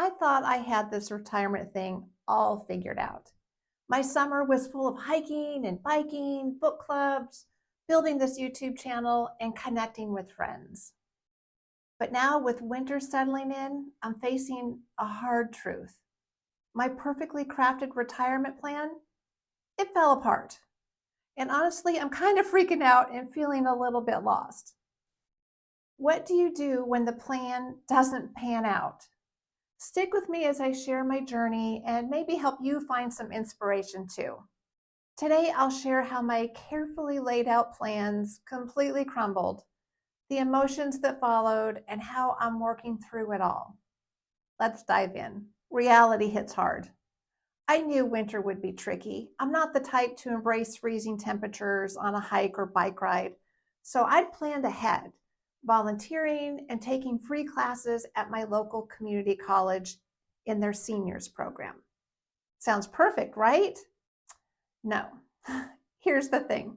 I thought I had this retirement thing all figured out. My summer was full of hiking and biking, book clubs, building this YouTube channel, and connecting with friends. But now, with winter settling in, I'm facing a hard truth. My perfectly crafted retirement plan, it fell apart. And honestly, I'm kind of freaking out and feeling a little bit lost. What do you do when the plan doesn't pan out? Stick with me as I share my journey and maybe help you find some inspiration too. Today, I'll share how my carefully laid out plans completely crumbled, the emotions that followed, and how I'm working through it all. Let's dive in. Reality hits hard. I knew winter would be tricky. I'm not the type to embrace freezing temperatures on a hike or bike ride, so I'd planned ahead, volunteering and taking free classes at my local community college in their seniors program. Sounds perfect, right? No. Here's the thing.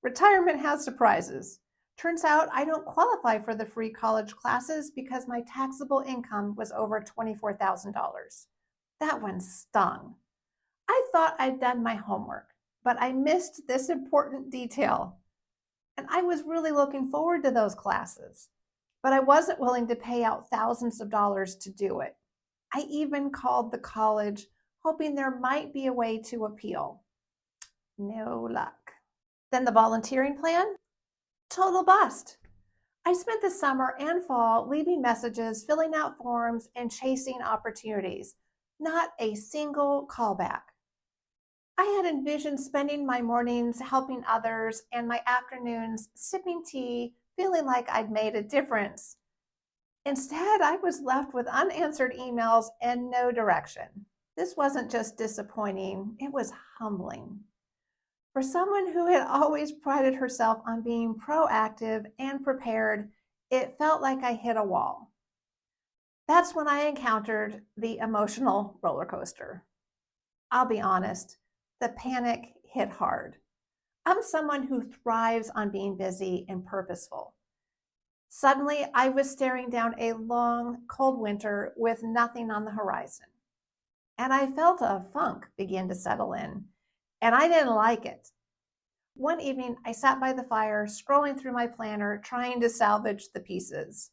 Retirement has surprises. Turns out I don't qualify for the free college classes because my taxable income was over $24,000. That one stung. I thought I'd done my homework, but I missed this important detail. And I was really looking forward to those classes, but I wasn't willing to pay out thousands of dollars to do it. I even called the college, hoping there might be a way to appeal. No luck. Then the volunteering plan? Total bust. I spent the summer and fall leaving messages, filling out forms, and chasing opportunities. Not a single callback. I had envisioned spending my mornings helping others and my afternoons sipping tea, feeling like I'd made a difference. Instead, I was left with unanswered emails and no direction. This wasn't just disappointing, it was humbling. For someone who had always prided herself on being proactive and prepared, it felt like I hit a wall. That's when I encountered the emotional roller coaster. I'll be honest, the panic hit hard. I'm someone who thrives on being busy and purposeful. Suddenly, I was staring down a long, cold winter with nothing on the horizon. And I felt a funk begin to settle in, and I didn't like it. One evening, I sat by the fire, scrolling through my planner, trying to salvage the pieces.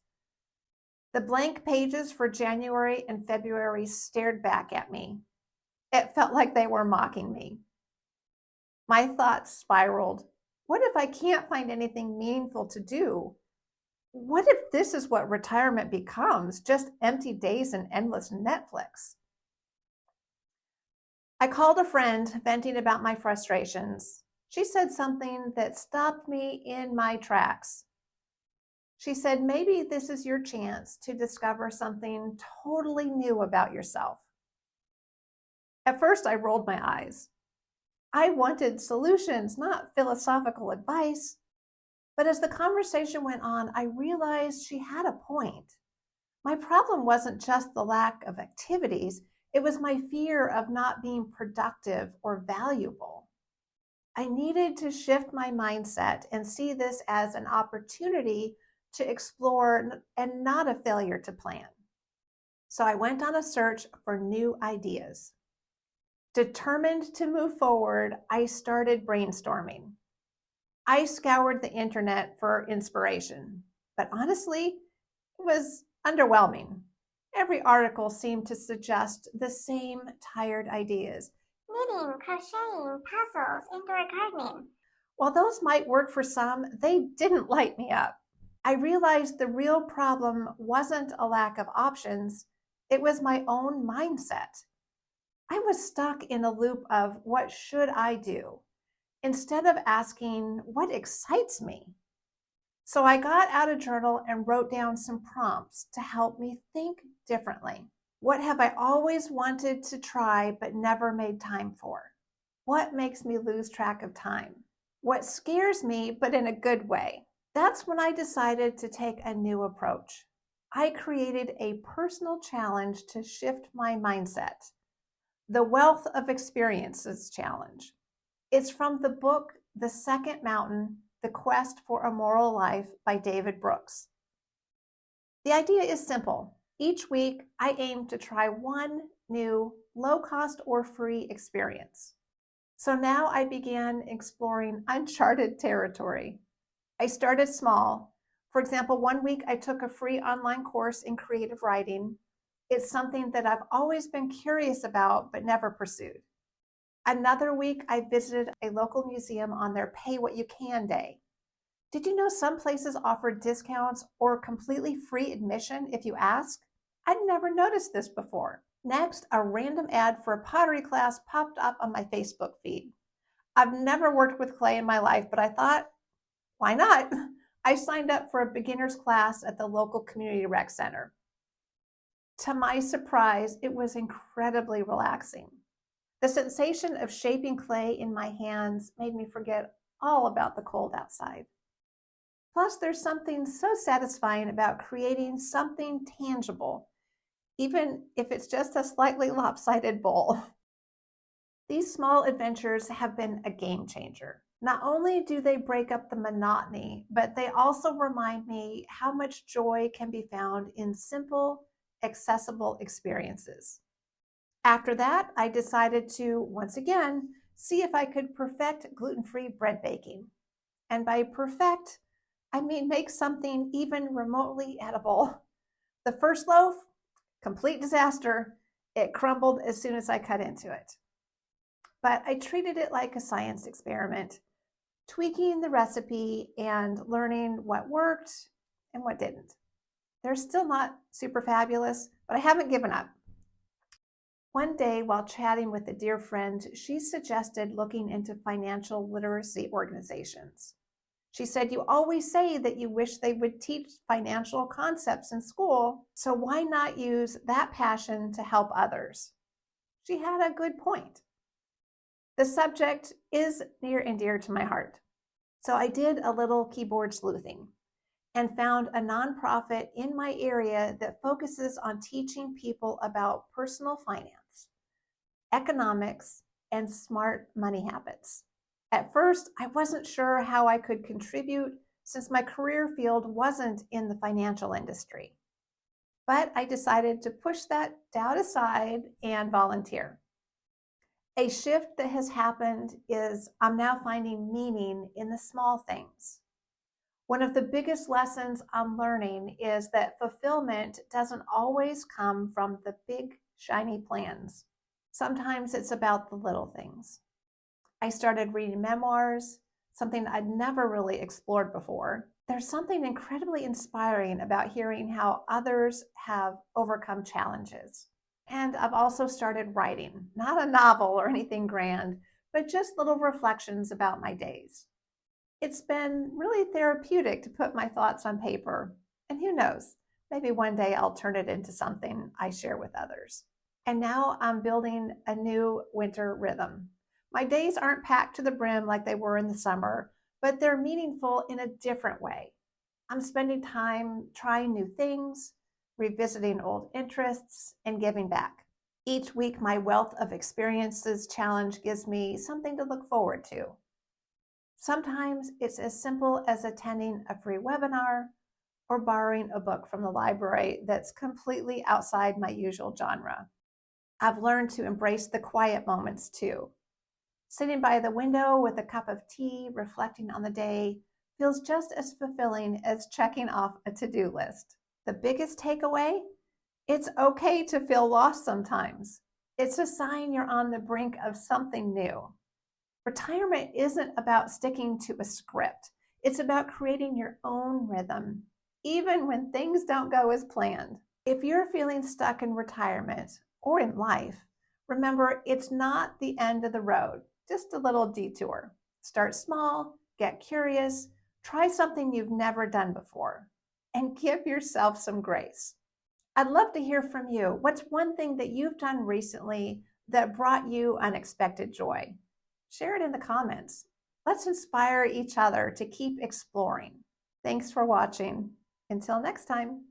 The blank pages for January and February stared back at me. It felt like they were mocking me. My thoughts spiraled. What if I can't find anything meaningful to do? What if this is what retirement becomes, just empty days and endless Netflix? I called a friend, venting about my frustrations. She said something that stopped me in my tracks. She said, maybe this is your chance to discover something totally new about yourself. At first, I rolled my eyes. I wanted solutions, not philosophical advice. But as the conversation went on, I realized she had a point. My problem wasn't just the lack of activities, it was my fear of not being productive or valuable. I needed to shift my mindset and see this as an opportunity to explore and not a failure to plan. So I went on a search for new ideas. Determined to move forward, I started brainstorming. I scoured the internet for inspiration, but honestly, it was underwhelming. Every article seemed to suggest the same tired ideas. Knitting, crocheting, puzzles, indoor gardening. While those might work for some, they didn't light me up. I realized the real problem wasn't a lack of options, it was my own mindset. I was stuck in a loop of what should I do, instead of asking what excites me. So I got out a journal and wrote down some prompts to help me think differently. What have I always wanted to try but never made time for? What makes me lose track of time? What scares me but in a good way? That's when I decided to take a new approach. I created a personal challenge to shift my mindset. The Wealth of Experiences Challenge. It's from the book, The Second Mountain, The Quest for a Moral Life by David Brooks. The idea is simple. Each week, I aim to try one new low cost or free experience. So now I began exploring uncharted territory. I started small. For example, one week I took a free online course in creative writing. It's something that I've always been curious about but never pursued. Another week, I visited a local museum on their Pay What You Can day. Did you know some places offer discounts or completely free admission if you ask? I'd never noticed this before. Next, a random ad for a pottery class popped up on my Facebook feed. I've never worked with clay in my life, but I thought, why not? I signed up for a beginner's class at the local community rec center. To my surprise, it was incredibly relaxing. The sensation of shaping clay in my hands made me forget all about the cold outside. Plus, there's something so satisfying about creating something tangible, even if it's just a slightly lopsided bowl. These small adventures have been a game changer. Not only do they break up the monotony, but they also remind me how much joy can be found in simple, accessible experiences. After that, I decided to, once again, see if I could perfect gluten-free bread baking. And by perfect, I mean make something even remotely edible. The first loaf, complete disaster. It crumbled as soon as I cut into it. But I treated it like a science experiment, tweaking the recipe and learning what worked and what didn't. They're still not super fabulous, but I haven't given up. One day, while chatting with a dear friend, she suggested looking into financial literacy organizations. She said, "You always say that you wish they would teach financial concepts in school, so why not use that passion to help others?" She had a good point. The subject is near and dear to my heart. So I did a little keyboard sleuthing and found a nonprofit in my area that focuses on teaching people about personal finance, economics, and smart money habits. At first, I wasn't sure how I could contribute since my career field wasn't in the financial industry. But I decided to push that doubt aside and volunteer. A shift that has happened is I'm now finding meaning in the small things. One of the biggest lessons I'm learning is that fulfillment doesn't always come from the big, shiny plans. Sometimes it's about the little things. I started reading memoirs, something I'd never really explored before. There's something incredibly inspiring about hearing how others have overcome challenges. And I've also started writing, not a novel or anything grand, but just little reflections about my days. It's been really therapeutic to put my thoughts on paper. And who knows, maybe one day I'll turn it into something I share with others. And now I'm building a new winter rhythm. My days aren't packed to the brim like they were in the summer, but they're meaningful in a different way. I'm spending time trying new things, revisiting old interests, and giving back. Each week, my wealth of experiences challenge gives me something to look forward to. Sometimes it's as simple as attending a free webinar or borrowing a book from the library that's completely outside my usual genre. I've learned to embrace the quiet moments too. Sitting by the window with a cup of tea, reflecting on the day, feels just as fulfilling as checking off a to-do list. The biggest takeaway? It's okay to feel lost sometimes. It's a sign you're on the brink of something new. Retirement isn't about sticking to a script. It's about creating your own rhythm, even when things don't go as planned. If you're feeling stuck in retirement or in life, remember it's not the end of the road, just a little detour. Start small, get curious, try something you've never done before, and give yourself some grace. I'd love to hear from you. What's one thing that you've done recently that brought you unexpected joy? Share it in the comments. Let's inspire each other to keep exploring. Thanks for watching. Until next time.